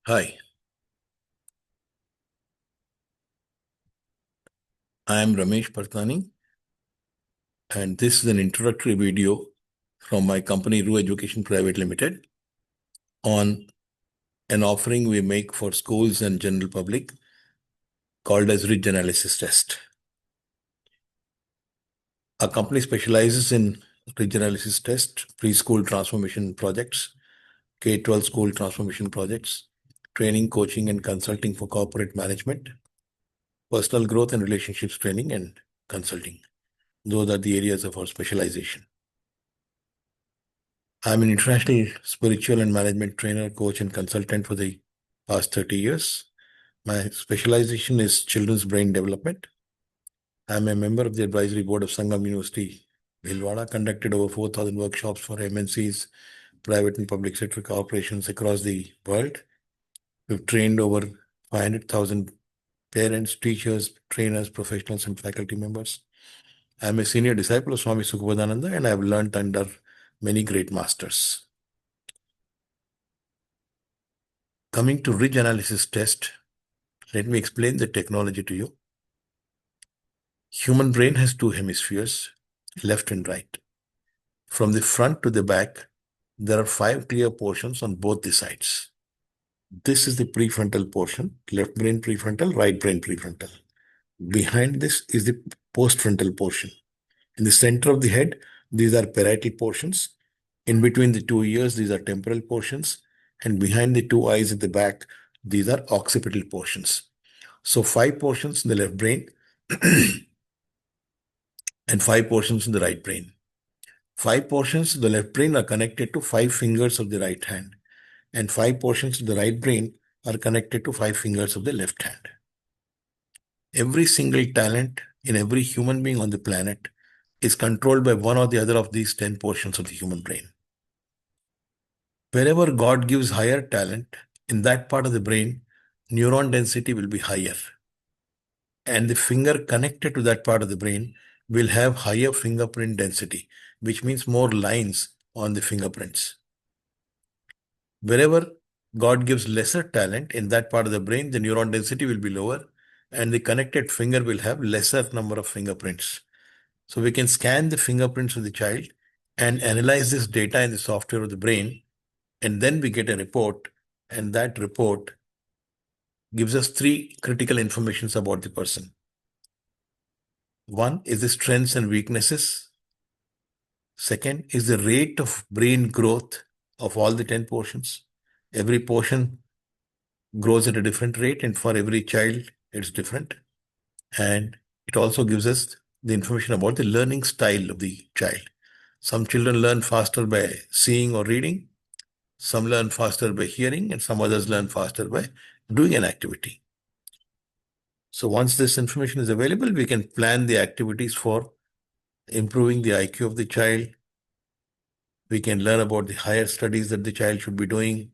Hi, I am Ramesh Partani, and this is an introductory video from my company, Ru Education Private Limited, on an offering we make for schools and general public called as Ridge Analysis Test. Our company specializes in Ridge Analysis Test, preschool transformation projects, K-12 school transformation projects, training, coaching, and consulting for corporate management, personal growth and relationships training, and consulting. Those are the areas of our specialization. I'm an international spiritual and management trainer, coach, and consultant for the past 30 years. My specialization is children's brain development. I'm a member of the advisory board of Sangam University, Bhilwara, conducted over 4,000 workshops for MNCs, private and public sector corporations across the world. We've trained over 500,000 parents, teachers, trainers, professionals, and faculty members. I'm a senior disciple of Swami Sukhodananda, and I've learned under many great masters. Coming to Ridge Analysis Test, let me explain the technology to you. Human brain has two hemispheres, left and right. From the front to the back, there are 5 clear portions on both the sides. This is the prefrontal portion, left brain prefrontal, right brain prefrontal. Behind this is the postfrontal portion. In the center of the head, these are parietal portions. In between the two ears, these are temporal portions. And behind the two eyes at the back, these are occipital portions. So 5 portions in the left brain and 5 portions in the right brain. 5 portions of the left brain are connected to 5 fingers of the right hand, and 5 portions of the right brain are connected to 5 fingers of the left hand. Every single talent in every human being on the planet is controlled by one or the other of these 10 portions of the human brain. Wherever God gives higher talent, in that part of the brain, neuron density will be higher. And the finger connected to that part of the brain will have higher fingerprint density, which means more lines on the fingerprints. Wherever God gives lesser talent in that part of the brain, the neuron density will be lower and the connected finger will have lesser number of fingerprints. So we can scan the fingerprints of the child and analyze this data in the software of the brain, and then we get a report, and that report gives us 3 critical informations about the person. One is the strengths and weaknesses. Second is the rate of brain growth of all the 10 portions. Every portion grows at a different rate, and for every child, it's different. And it also gives us the information about the learning style of the child. Some children learn faster by seeing or reading, some learn faster by hearing, and some others learn faster by doing an activity. So once this information is available, we can plan the activities for improving the IQ of the child. We can learn about the higher studies that the child should be doing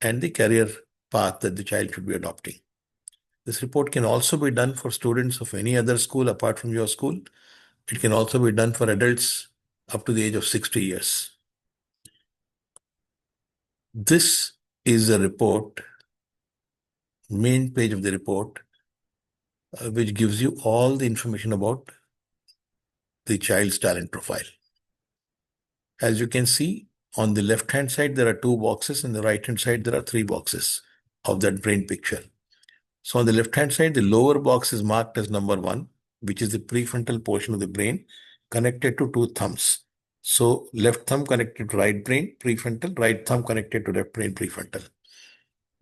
and the career path that the child should be adopting. This report can also be done for students of any other school apart from your school. It can also be done for adults up to the age of 60 years. This is a report, main page of the report, which gives you all the information about the child's talent profile. As you can see, on the left-hand side, there are 2 boxes, and the right-hand side, there are 3 boxes of that brain picture. So on the left-hand side, the lower box is marked as number 1, which is the prefrontal portion of the brain connected to 2 thumbs. So left thumb connected to right brain prefrontal, right thumb connected to left brain prefrontal.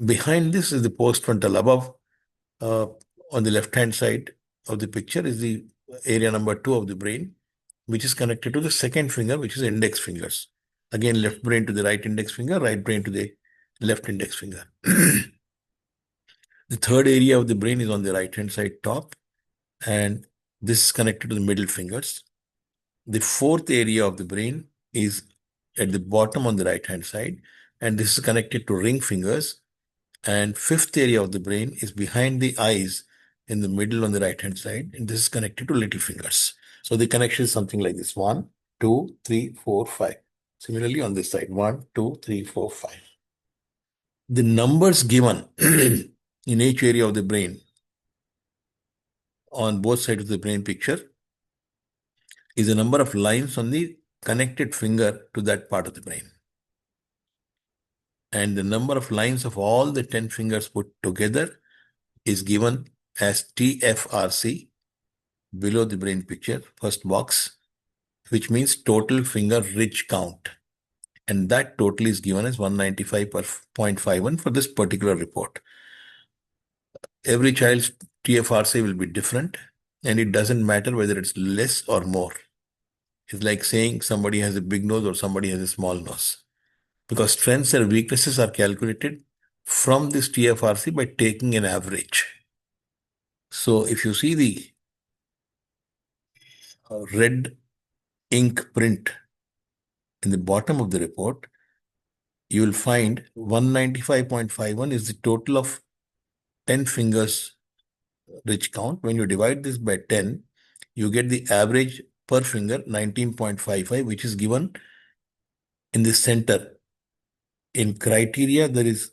Behind this is the postfrontal. Above, on the left-hand side of the picture, is the area number 2 of the brain, which is connected to the second finger, which is index fingers. Again, left brain to the right index finger, right brain to the left index finger. The third area of the brain is on the right-hand side top, and this is connected to the middle fingers. The fourth area of the brain is at the bottom on the right-hand side, and this is connected to ring fingers. And fifth area of the brain is behind the eyes in the middle on the right-hand side, and this is connected to little fingers. So the connection is something like this: 1, 2, 3, 4, 5. Similarly, on this side, 1, 2, 3, 4, 5. The numbers given in each area of the brain on both sides of the brain picture is the number of lines on the connected finger to that part of the brain. And the number of lines of all the 10 fingers put together is given as TFRC below the brain picture, first box, which means total finger ridge count. And that total is given as 195.51 for this particular report. Every child's TFRC will be different, and it doesn't matter whether it's less or more. It's like saying somebody has a big nose or somebody has a small nose. Because strengths and weaknesses are calculated from this TFRC by taking an average. So if you see the red ink print in the bottom of the report, you will find 195.51 is the total of 10 fingers ridge count. When you divide this by 10, you get the average per finger 19.55, which is given in the center. In criteria, there is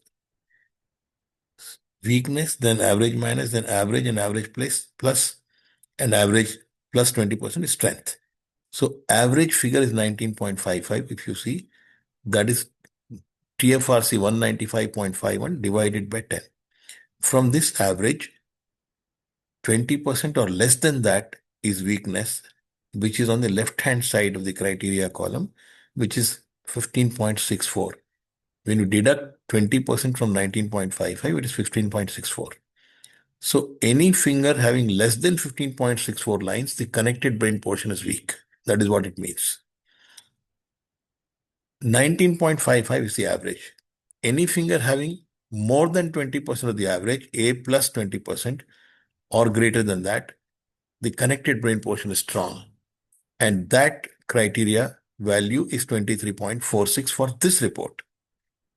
weakness, then average minus, then average and average plus, and average plus 20% is strength. So average figure is 19.55. If you see, that is TFRC 195.51 divided by 10. From this average, 20% or less than that is weakness, which is on the left-hand side of the criteria column, which is 15.64. When you deduct 20% from 19.55, it is 15.64. So any finger having less than 15.64 lines, the connected brain portion is weak. That is what it means. 19.55 is the average. Any finger having more than 20% of the average, A plus 20%, or greater than that, the connected brain portion is strong. And that criteria value is 23.46 for this report.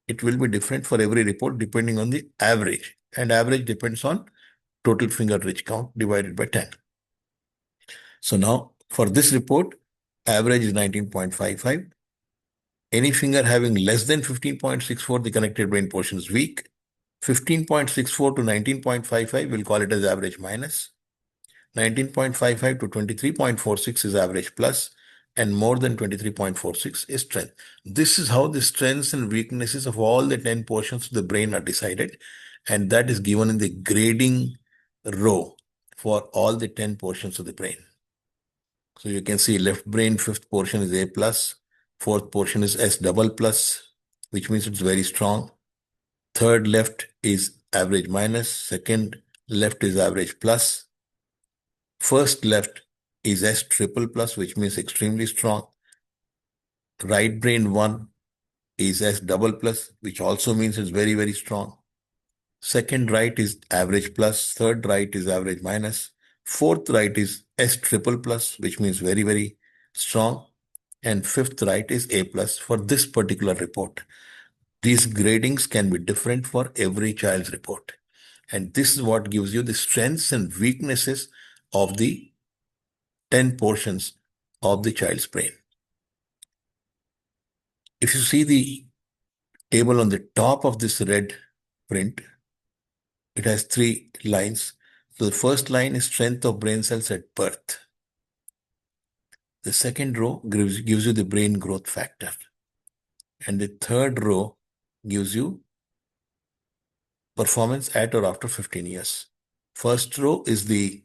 It will be different for every report depending on the average. And average depends on total finger ridge count divided by 10. So now for this report, average is 19.55. Any finger having less than 15.64, the connected brain portion is weak. 15.64 to 19.55, we'll call it as average minus. 19.55 to 23.46 is average plus, and more than 23.46 is strength. This is how the strengths and weaknesses of all the 10 portions of the brain are decided, and that is given in the grading row for all the 10 portions of the brain. So you can see left brain, fifth portion is A plus, fourth portion is S double plus, which means it's very strong. Third left is average minus, second left is average plus. First left is S triple plus, which means extremely strong. Right brain 1 is S double plus, which also means it's very, very strong. Second right is average plus. Third right is average minus. Fourth right is S triple plus, which means very, very strong. And fifth right is A plus for this particular report. These gradings can be different for every child's report. And this is what gives you the strengths and weaknesses of the 10 portions of the child's brain. If you see the table on the top of this red print, it has 3 lines. So the first line is strength of brain cells at birth. The second row gives you the brain growth factor. And the third row gives you performance at or after 15 years. First row is the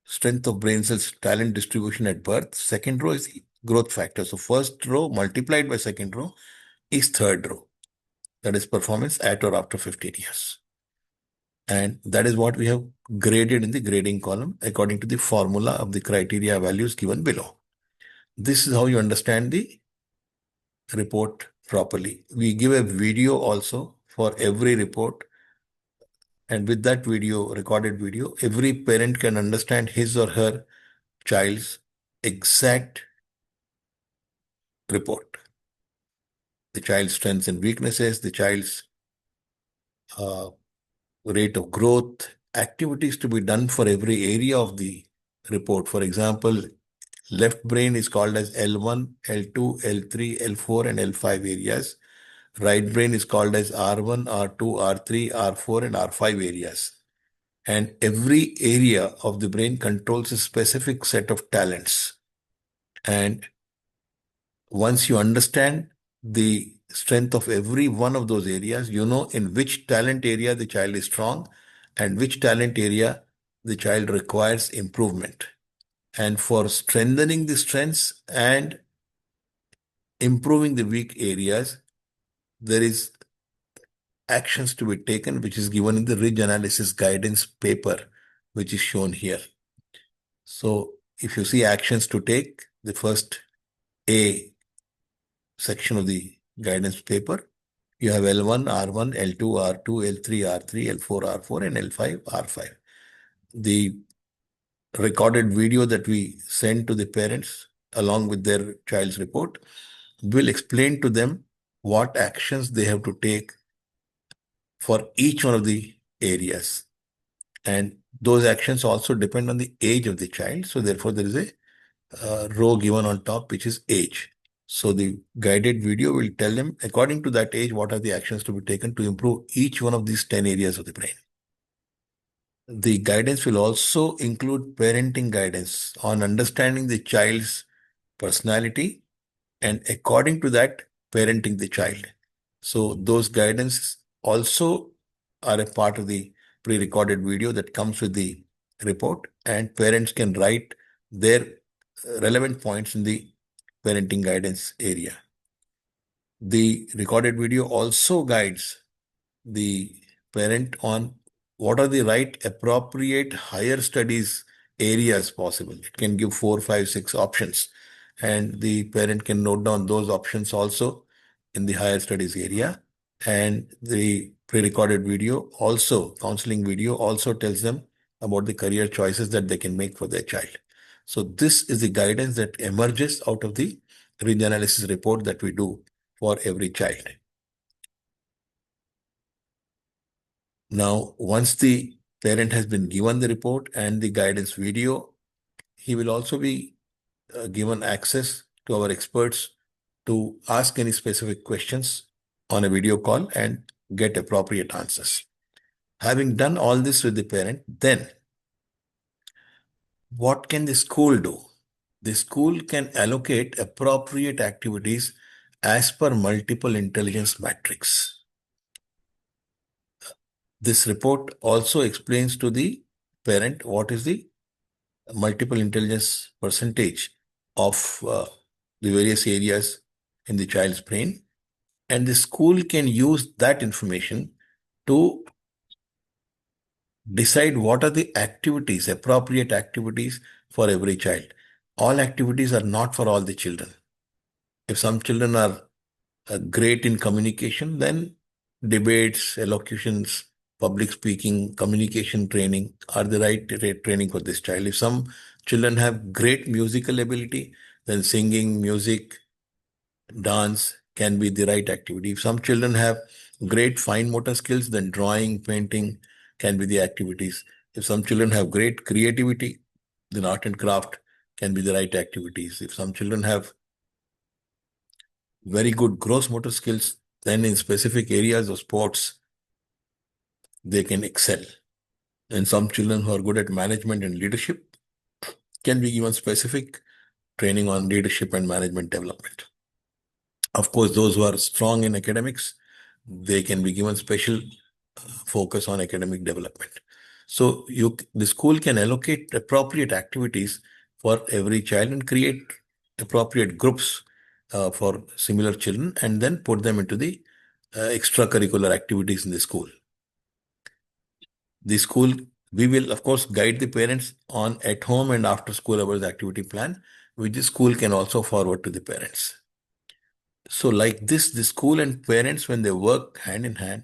strength of brain cells talent distribution at birth. Second row is the growth factor. So first row multiplied by second row is third row. That is performance at or after 15 years. And that is what we have graded in the grading column according to the formula of the criteria values given below. This is how you understand the report properly. We give a video also for every report. And with that video, recorded video, every parent can understand his or her child's exact report. The child's strengths and weaknesses, the child's rate of growth, activities to be done for every area of the report. For example, left brain is called as L1, L2, L3, L4, and L5 areas. Right brain is called as R1, R2, R3, R4, and R5 areas. And every area of the brain controls a specific set of talents. And once you understand the strength of every one of those areas, you know in which talent area the child is strong and which talent area the child requires improvement. And for strengthening the strengths and improving the weak areas, there is actions to be taken, which is given in the ridge analysis guidance paper, which is shown here. So if you see actions to take, the first A section of the guidance paper, you have L1, R1, L2, R2, L3, R3, L4, R4, and L5, R5. The recorded video that we send to the parents along with their child's report will explain to them what actions they have to take for each one of the areas. And those actions also depend on the age of the child. So therefore, there is a row given on top, which is age. So the guided video will tell them, according to that age, what are the actions to be taken to improve each one of these 10 areas of the brain. The guidance will also include parenting guidance on understanding the child's personality and according to that, parenting the child. So those guidance also are a part of the pre-recorded video that comes with the report, and parents can write their relevant points in the parenting guidance area. The recorded video also guides the parent on what are the right appropriate higher studies areas possible. It can give 4, 5, 6 options, and the parent can note down those options also in the higher studies area. And the pre-recorded video also, counseling video also tells them about the career choices that they can make for their child. So this is the guidance that emerges out of the ridge analysis report that we do for every child. Now, once the parent has been given the report and the guidance video, he will also be given access to our experts to ask any specific questions on a video call and get appropriate answers. Having done all this with the parent, then what can the school do? The school can allocate appropriate activities as per multiple intelligence matrix. This report also explains to the parent what is the multiple intelligence percentage of the various areas in the child's brain, and the school can use that information to decide what are the activities, appropriate activities for every child. All activities are not for all the children. If some children are great in communication, then debates, elocutions, public speaking, communication training are the right training for this child. If some children have great musical ability, then singing, music, dance can be the right activity. If some children have great fine motor skills, then drawing, painting can be the activities. If some children have great creativity, then art and craft can be the right activities. If some children have very good gross motor skills, then in specific areas of sports, they can excel. And some children who are good at management and leadership can be given specific training on leadership and management development. Of course, those who are strong in academics, they can be given special focus on academic development. So the school can allocate appropriate activities for every child and create appropriate groups for similar children and then put them into the extracurricular activities in the school. The school, we will of course guide the parents on at home and after school hours activity plan, which the school can also forward to the parents. So like this, the school and parents, when they work hand in hand,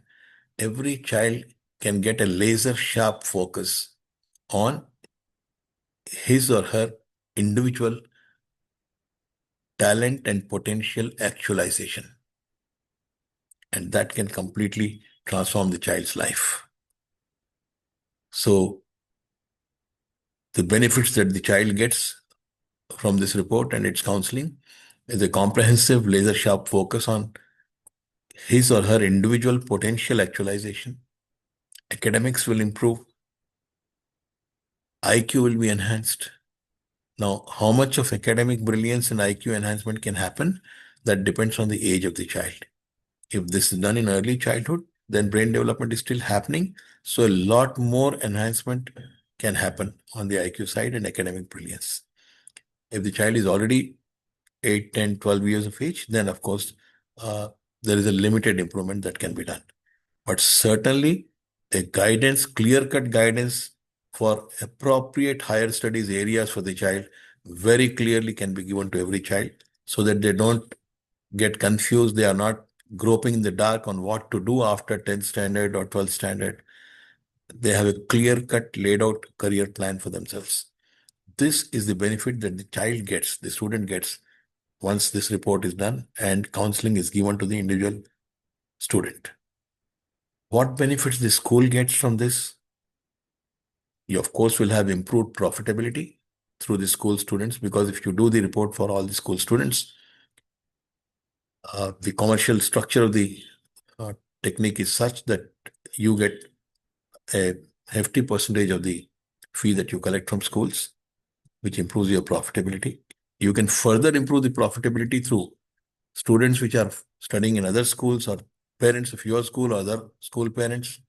every child can get a laser sharp focus on his or her individual talent and potential actualization. And that can completely transform the child's life. So the benefits that the child gets from this report and its counseling is a comprehensive laser sharp focus on his or her individual potential actualization. Academics will improve. IQ will be enhanced. Now, how much of academic brilliance and IQ enhancement can happen? That depends on the age of the child. If this is done in early childhood, then brain development is still happening. So a lot more enhancement can happen on the IQ side and academic brilliance. If the child is already 8, 10, 12 years of age, then of course, uh, there is a limited improvement that can be done. But certainly, a guidance, clear-cut guidance for appropriate higher studies areas for the child very clearly can be given to every child so that they don't get confused. They are not groping in the dark on what to do after 10th standard or 12th standard. They have a clear-cut, laid out career plan for themselves. This is the benefit that the child gets, the student gets once this report is done and counseling is given to the individual student. What benefits the school gets from this? You, of course, will have improved profitability through the school students because if you do the report for all the school students, the commercial structure of the uh, technique is such that you get a hefty percentage of the fee that you collect from schools, which improves your profitability. You can further improve the profitability through students which are studying in other schools or parents of your school or other school parents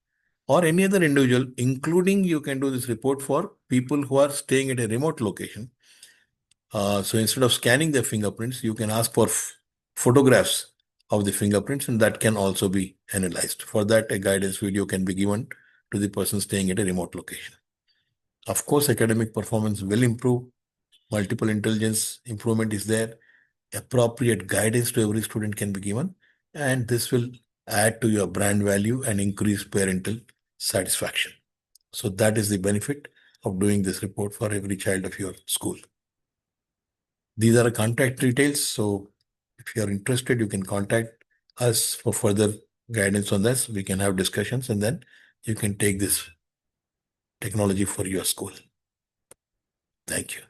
or any other individual, including you can do this report for people who are staying at a remote location. So instead of scanning their fingerprints, you can ask for photographs of the fingerprints, and that can also be analyzed. For that, a guidance video can be given to the person staying at a remote location. Of course, academic performance will improve. Multiple intelligence improvement is there. Appropriate guidance to every student can be given, and this will add to your brand value and increase parental satisfaction. So that is the benefit of doing this report for every child of your school. These are the contact details. So if you are interested, you can contact us for further guidance on this. We can have discussions and then you can take this technology for your school. Thank you.